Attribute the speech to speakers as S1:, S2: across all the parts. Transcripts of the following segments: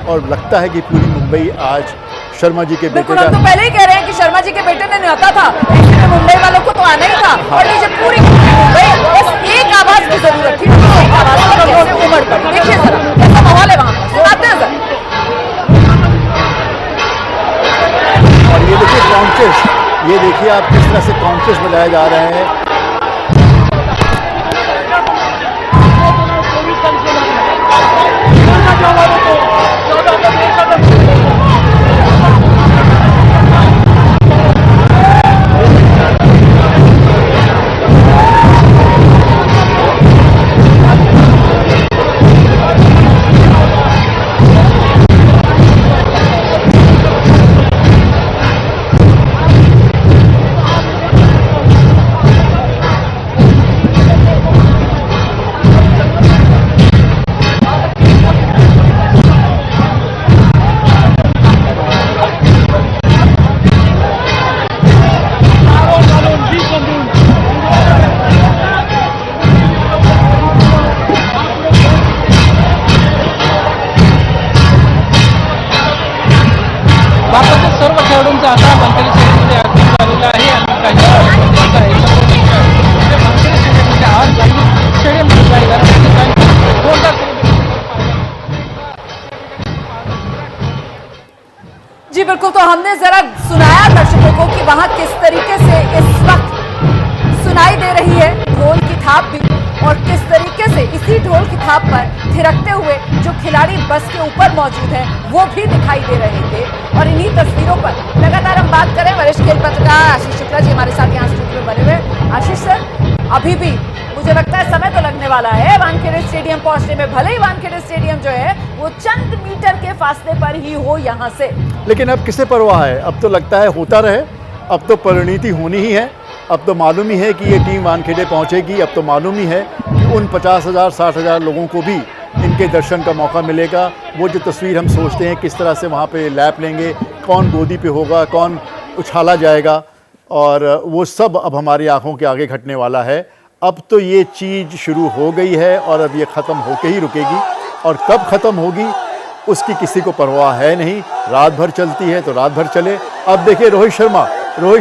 S1: और लगता है कि पूरी मुंबई आज शर्मा जी के बेटे
S2: हम तो पहले ही कह रहे हैं कि शर्मा जी के बेटे ने न्योता था, ऐसे में मुंबई वालों को तो आना ही था। और नीचे पूरी मुंबई बस एक आवाज की जरूरत थी, एक आवाज पर कैसे उमड़ पड़ी। देखिए जरा कैसा माहौल है वहां पर, सुनाते हैं जरा।
S1: और ये देखिए कॉन्शस, ये देखिए आप किस तरह से कॉन्शस बजाए जा रहे हैं।
S2: जी बिल्कुल, तो हमने जरा सुनाया दर्शकों को कि वहां किस तरीके से इस वक्त सुनाई दे रही है ढोल की थाप भी, और किस तरीके से इसी ढोल की थाप पर थिरकते हुए जो खिलाड़ी बस के ऊपर मौजूद हैं वो भी दिखाई दे रहे थे। और इन्हीं तस्वीरों पर लगातार हम बात करें, वरिष्ठ खेल पत्रकार आशीष शुक्ला जी हमारे साथ यहाँ स्टूडियो में बने हुए। आशीष सर, अभी भी मुझे लगता है समय तो लगने वाला है वानखेड़े स्टेडियम पहुंचने में, भले ही वानखेड़े स्टेडियम जो है वो चंद मीटर के फासले पर ही हो यहाँ से, लेकिन
S1: अब किसे परवाह है। अब तो लगता है होता रहे, अब तो परिणति होनी ही है। अब तो मालूम ही है कि ये टीम वानखेड़े पहुंचेगी। अब तो मालूम ही है कि उन 50,000 60,000 लोगों को भी इनके दर्शन का मौका मिलेगा। वो जो तस्वीर हम सोचते हैं किस तरह से वहाँ पे लैप लेंगे, कौन गोदी पे होगा, कौन उछाला जाएगा, और वो सब अब हमारी आंखों के आगे घटने वाला है। अब तो ये चीज़ शुरू हो गई है और अब ये ख़त्म होके ही रुकेगी, और कब ख़त्म होगी उसकी किसी को परवाह है नहीं। रात भर चलती है तो रात भर चले। अब देखिए रोहित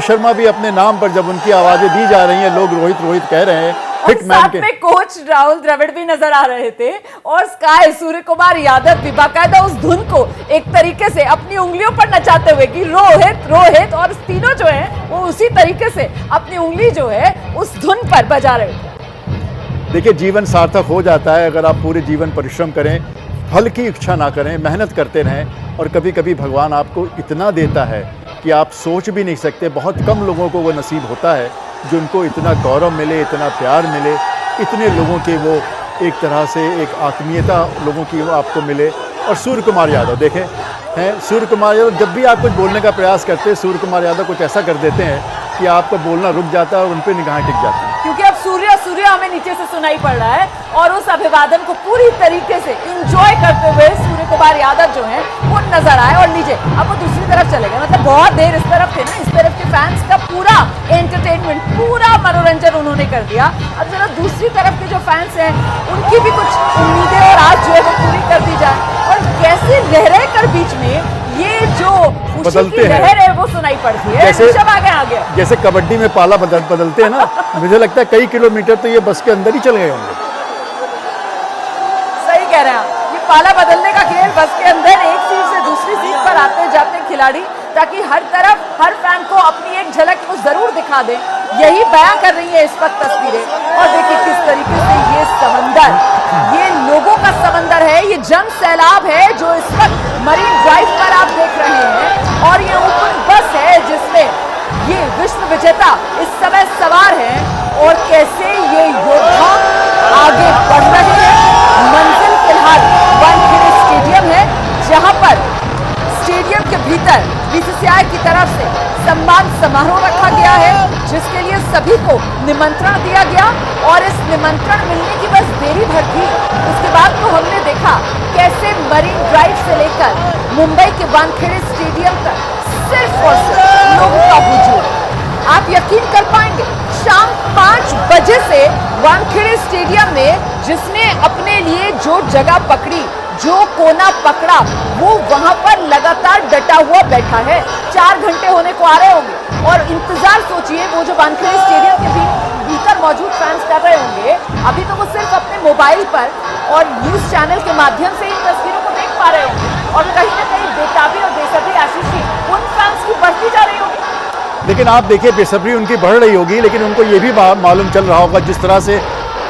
S1: शर्मा भी अपने नाम पर जब उनकी आवाज़ें दी जा रही हैं, लोग रोहित रोहित कह रहे हैं,
S2: साथ में कोच राहुल द्रविड़ भी नजर आ रहे थे, और स्काई सूर्य कुमार यादव भी बाकायदा उस धुन को एक तरीके से अपनी उंगलियों पर नचाते हुए कि रोहित रोहित, और तीनों जो है वो उसी तरीके से अपनी उंगली जो है उस धुन पर बजा रहे थे।
S1: देखिए जीवन सार्थक हो जाता है अगर आप पूरे जीवन परिश्रम करें, फल की इच्छा ना करें, मेहनत करते रहें। और कभी कभी भगवान आपको इतना देता है कि आप सोच भी नहीं सकते। बहुत कम लोगों को वो नसीब होता है जो उनको इतना गौरव मिले, इतना प्यार मिले, इतने लोगों के वो एक तरह से एक आत्मीयता लोगों की वो आपको मिले। और सूर्य कुमार यादव देखें हैं, सूर्य कुमार यादव जब भी आप कुछ बोलने का प्रयास करते हैं, सूर्य कुमार यादव कुछ ऐसा कर देते हैं कि आपका बोलना रुक जाता है और उन पर निगाहें टिक जाती हैं।
S2: क्योंकि अब सूर्य हमें नीचे से सुनाई पड़ रहा है, और उस अभिवादन को पूरी तरीके से एंजॉय करते हुए सूर्य कुमार यादव जो हैं वो नजर आए। और नीचे अब वो दूसरी तरफ चले गए, मतलब बहुत देर इस तरफ थे ना, इस तरफ के फैंस का पूरा एंटरटेनमेंट, पूरा मनोरंजन उन्होंने कर दिया। अब जरा दूसरी तरफ के जो फैंस हैं उनकी भी कुछ उम्मीदें और आज जो है वो पूरी कर दी जाए। और कैसे रह रहे कर बीच में ये जो
S1: बदलते हैं,
S2: लहर है वो सुनाई पड़ती है,
S1: जैसे कबड्डी में पाला बदलते हैं ना। मुझे लगता है कई किलोमीटर तो ये बस के अंदर ही चल गए होंगे।
S2: सही कह रहे हैं, ये पाला बदलने का खेल, बस के अंदर एक सीट से दूसरी सीट पर आते जाते खिलाड़ी, ताकि हर तरफ हर फैन को अपनी एक झलक वो जरूर दिखा दें। यही बयां कर रही है इस वक्त तस्वीरें। और देखिए किस तरीके से ये समंदर, ये लोगों का समंदर है, ये जन सैलाब है जो इस वक्त मरीन ड्राइव पर आप देख रहे हैं। और ये ओपन बस है जिसमें ये विश्व विजेता इस समय सवार हैं, और कैसे ये योद्धा आगे बढ़ रहे हैं। मंजिल फिलहाल वानखेड़े स्टेडियम है, जहां पर स्टेडियम के भीतर बीसीसीआई की तरफ से सम्मान समारोह रखा गया है, जिसके लिए सभी को निमंत्रण दिया गया। और इस निमंत्रण मिलने की बस देरी भर थी, उसके बाद तो हमने देखा कैसे मरीन ड्राइव से लेकर मुंबई के वानखेड़े स्टेडियम तक सिर्फ और सिर्फ लोगों का हुजूम। आप यकीन कर पाएंगे, शाम 5 बजे से वानखेड़े स्टेडियम में जिसने अपने लिए जो जगह पकड़ी, जो कोना पकड़ा वो वहां पर लगातार डटा हुआ बैठा है। 4 घंटे होने को आ रहे होंगे और इंतजार सोचिए वो जो वानखेड़े स्टेडियम के भीतर मौजूद फैंस कर रहे होंगे। अभी तो वो सिर्फ अपने मोबाइल पर और न्यूज चैनल के माध्यम से इन तस्वीरों को देख पा रहे होंगे और कहीं ना कहीं बेताबी और बेसब्री आशीष जी उन फैंस की बढ़ती जा रही होगी।
S1: लेकिन आप देखिए बेसब्री उनकी बढ़ रही होगी, लेकिन उनको ये भी मालूम चल रहा होगा जिस तरह से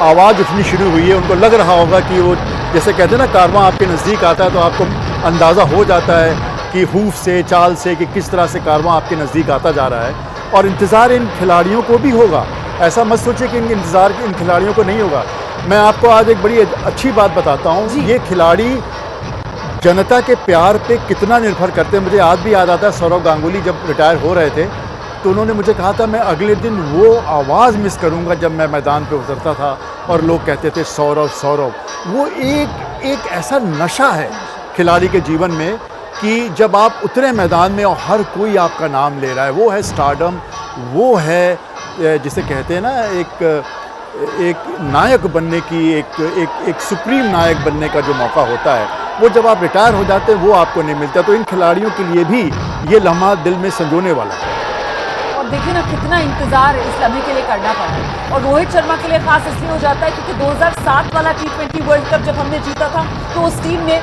S1: आवाज़ उठनी शुरू हुई है, उनको लग रहा होगा कि वो जैसे कहते हैं ना कारवां आपके नज़दीक आता है तो आपको अंदाज़ा हो जाता है कि हूफ से चाल से कि किस तरह से कारवां आपके नज़दीक आता जा रहा है। और इंतज़ार इन खिलाड़ियों को भी होगा, ऐसा मत सोचिए कि इंतज़ार इन खिलाड़ियों को नहीं होगा। मैं आपको आज एक बड़ी अच्छी बात बताता हूँ, ये खिलाड़ी जनता के प्यार पे कितना निर्भर करते हैं। मुझे आज भी याद आता है सौरव गांगुली जब रिटायर हो रहे थे तो उन्होंने मुझे कहा था मैं अगले दिन वो आवाज़ मिस करूंगा जब मैं मैदान पे उतरता था और लोग कहते थे सौरव सौरव। वो एक ऐसा नशा है खिलाड़ी के जीवन में कि जब आप उतरे मैदान में और हर कोई आपका नाम ले रहा है, वो है स्टारडम, वो है जिसे कहते हैं ना एक नायक बनने की एक सुप्रीम नायक बनने का जो मौका होता है, वो जब आप रिटायर हो जाते हैं वो आपको नहीं मिलता। तो इन खिलाड़ियों के लिए भी ये लम्हा दिल में संजोने वाला है।
S2: और देखिए ना कितना इंतजार इस लम्हे के लिए करना पड़ा और रोहित शर्मा के लिए खास इसलिए हो जाता है क्योंकि 2007 वाला T20 वर्ल्ड कप जब हमने जीता था तो उस टीम में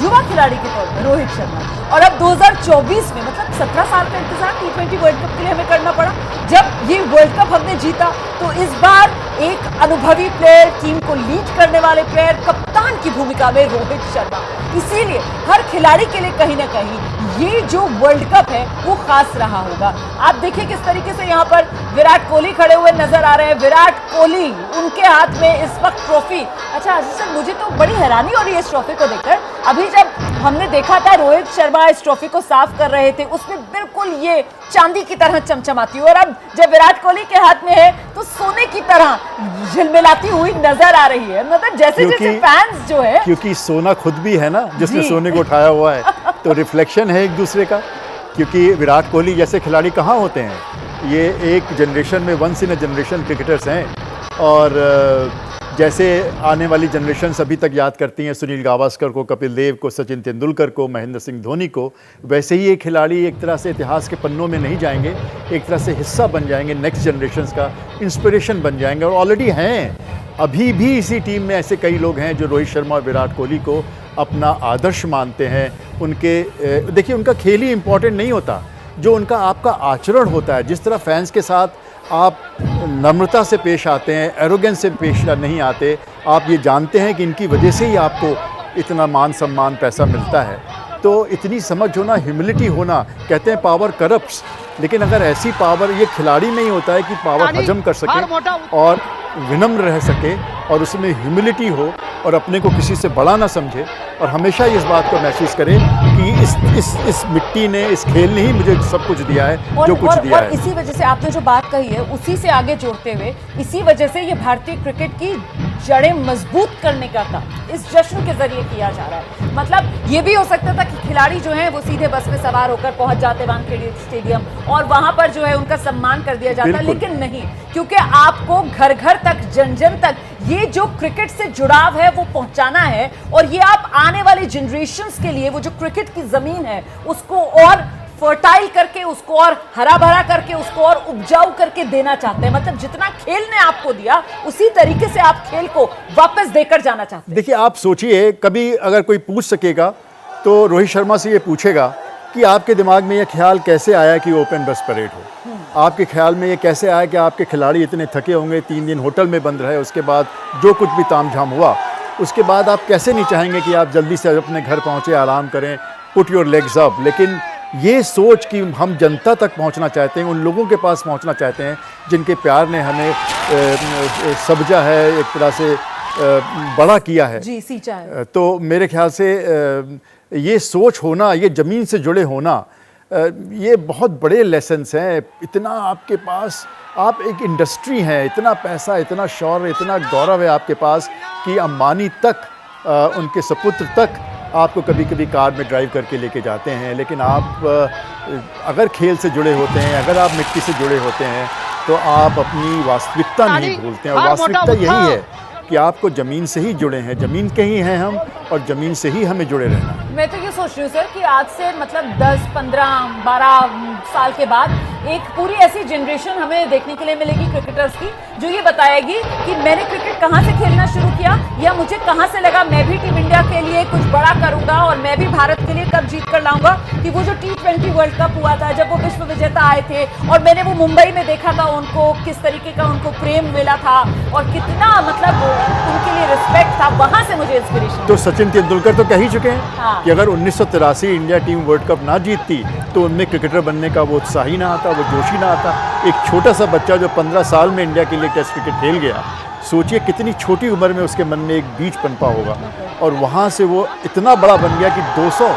S2: युवा खिलाड़ी के तौर पर रोहित शर्मा, और अब 2024 में मतलब 17 साल का इंतजार T20 वर्ल्ड कप के लिए हमें करना पड़ा। जब ये वर्ल्ड कप हमने जीता तो इस बार एक अनुभवी प्लेयर, टीम को लीड करने वाले प्लेयर, कप्तान की भूमिका में रोहित शर्मा। इसीलिए हर खिलाड़ी के लिए कहीं ना कहीं ये जो वर्ल्ड कप है वो खास रहा होगा। आप देखिए किस तरीके से यहाँ पर विराट कोहली खड़े हुए नजर आ रहे हैं। विराट कोहली, उनके हाथ में इस वक्त ट्रॉफी। अच्छा आशीष सर, मुझे तो बड़ी हैरानी हो रही है इस ट्रॉफी को देखकर। अभी जब हमने देखा था रोहित शर्मा इस ट्रॉफी को साफ कर रहे थे, उसमें बिल्कुल ये चांदी की तरह चमचमाती हुई, और अब जब विराट कोहली के हाथ में है तो सोने की तरह झिलमिलाती हुई नजर आ रही है। मतलब जैसे जैसे फैंस जो है,
S1: क्योंकि सोना खुद भी है ना जिसने सोने को उठाया हुआ है, तो रिफ्लेक्शन है एक दूसरे का। क्योंकि विराट कोहली जैसे खिलाड़ी कहाँ होते हैं, ये एक जनरेशन में once in a generation cricketers हैं। और जैसे आने वाली जनरेशन अभी तक याद करती हैं सुनील गावस्कर को, कपिल देव को, सचिन तेंदुलकर को, महेंद्र सिंह धोनी को, वैसे ही ये खिलाड़ी एक तरह से इतिहास के पन्नों में नहीं जाएंगे, एक तरह से हिस्सा बन जाएंगे नेक्स्ट जनरेशन का, इंस्पिरेशन बन जाएंगे और ऑलरेडी हैं। अभी भी इसी टीम में ऐसे कई लोग हैं जो रोहित शर्मा और विराट कोहली को अपना आदर्श मानते हैं। उनके देखिए उनका खेल ही इम्पोर्टेंट नहीं होता, जो उनका आपका आचरण होता है, जिस तरह फैंस के साथ आप नम्रता से पेश आते हैं, एरोगेंस से पेश नहीं आते, आप ये जानते हैं कि इनकी वजह से ही आपको इतना मान सम्मान पैसा मिलता है। तो इतनी समझ होना, ह्यूमिलिटी होना, कहते हैं पावर करप्ट्स, लेकिन अगर ऐसी पावर ये खिलाड़ी में ही होता है कि पावर हजम कर सके और विनम्र रह सके और उसमें ह्यूमिलिटी हो और अपने को किसी से बड़ा ना समझे और हमेशा इस बात को महसूस करे कि इस मिट्टी ने, इस खेल ने ही मुझे सब कुछ दिया है, जो कुछ दिया है।
S2: इसी वजह से आपने जो बात कही है उसी से आगे जोड़ते हुए, इसी वजह से ये भारतीय क्रिकेट की जड़ें मजबूत करने का काम इस जश्न के जरिए किया जा रहा है। मतलब ये भी हो सकता था कि खिलाड़ी जो हैं वो सीधे बस में सवार होकर पहुंच जाते वानखेड़े स्टेडियम और वहां पर जो है उनका सम्मान कर दिया जाता, लेकिन नहीं, क्योंकि आपको घर घर तक, जन जन तक ये जो क्रिकेट से जुड़ाव है वो पहुंचाना है और ये आप आने वाली जनरेशंस के लिए वो जो क्रिकेट की जमीन है उसको और फर्टाइल करके, उसको और हरा भरा करके, उसको और उपजाऊ करके देना चाहते हैं। मतलब जितना खेल ने आपको दिया उसी तरीके से आप खेल को वापस देकर जाना चाहते हैं।
S1: देखिए आप सोचिए, कभी अगर कोई पूछ सकेगा तो रोहित शर्मा से ये पूछेगा कि आपके दिमाग में ये ख्याल कैसे आया कि ओपन बस परेड हो, आपके ख्याल में ये कैसे आया कि आपके खिलाड़ी इतने थके होंगे, 3 दिन होटल में बंद रहे, उसके बाद जो कुछ भी तामझाम हुआ, उसके बाद आप कैसे नहीं चाहेंगे कि आप जल्दी से अपने घर पहुँचे, आराम करें, पुट योर लेग्स अप। लेकिन ये सोच कि हम जनता तक पहुंचना चाहते हैं, उन लोगों के पास पहुंचना चाहते हैं जिनके प्यार ने हमें सब्जा है, एक तरह से बड़ा किया है,
S2: जी सींचा है।
S1: तो मेरे ख्याल से ये सोच होना, ये ज़मीन से जुड़े होना, ये बहुत बड़े लेसन्स हैं। इतना आपके पास, आप एक इंडस्ट्री हैं, इतना पैसा, इतना शौर्य, इतना गौरव है आपके पास कि अंबानी तक, उनके सपुत्र तक आपको कभी कभी कार में ड्राइव करके लेके जाते हैं। लेकिन आप अगर खेल से जुड़े होते हैं, अगर आप मिट्टी से जुड़े होते हैं तो आप अपनी वास्तविकता नहीं भूलते हैं। और वास्तविकता यही है कि आपको ज़मीन से ही जुड़े हैं, ज़मीन के ही हैं हम, और ज़मीन से ही हमें जुड़े रहना है।
S2: मैं तो ये सोच रही हूँ सर कि आज से मतलब 10, 15, 12 साल के बाद एक पूरी ऐसी जनरेशन हमें देखने के लिए मिलेगी क्रिकेटर्स की, जो ये बताएगी कि मैंने क्रिकेट कहाँ से खेलना शुरू किया, या मुझे कहाँ से लगा मैं भी टीम इंडिया के लिए कुछ बड़ा करूँगा और मैं भी भारत के लिए कब जीत कर लाऊंगा। कि वो जो T20 वर्ल्ड कप हुआ था, जब वो विश्व विजेता आए थे और मैंने वो मुंबई में देखा था उनको, किस तरीके का उनको प्रेम मिला था और कितना मतलब उनके लिए रिस्पेक्ट था, वहाँ से मुझे इंस्पिरेशन।
S1: तो सचिन तेंदुलकर तो कह ही चुके हैं
S2: हाँ।
S1: कि अगर 1983 इंडिया टीम वर्ल्ड कप ना जीतती तो उनमें क्रिकेटर बनने का वो उत्साह ही ना आता, वो जोश ही ना आता। एक छोटा सा बच्चा जो 15 साल में इंडिया के लिए टेस्ट क्रिकेट खेल गया, सोचिए कितनी छोटी उम्र में उसके मन में एक बीज पनपा होगा, और वहाँ से वो इतना बड़ा बन गया कि 200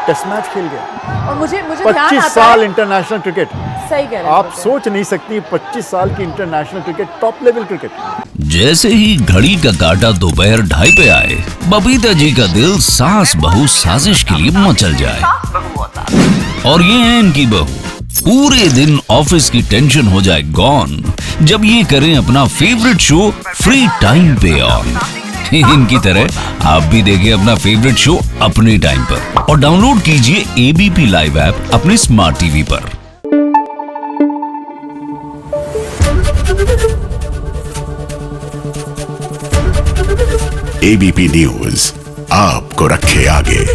S1: टेस्ट मैच खेल गया।
S2: और मुझे ध्यान
S1: 25
S2: आता
S1: साल
S2: है,
S1: इंटरनेशनल क्रिकेट।
S2: सही कह रहे हैं
S1: आप सोच नहीं सकती 25 साल की international cricket, top level cricket.
S3: जैसे ही घड़ी का काटा दोपहर 2:30 पे आए, बबीता जी का दिल सास बहू साजिश के लिए मचल जाए। और ये है इनकी बहू, पूरे दिन ऑफिस की टेंशन हो जाए गॉन जब ये करें अपना फेवरेट शो फ्री टाइम पे ऑन। इनकी तरह आप भी देखिए अपना फेवरेट शो अपने टाइम पर और डाउनलोड कीजिए एबीपी लाइव ऐप अपने स्मार्ट टीवी पर।
S4: एबीपी न्यूज आपको रखे आगे।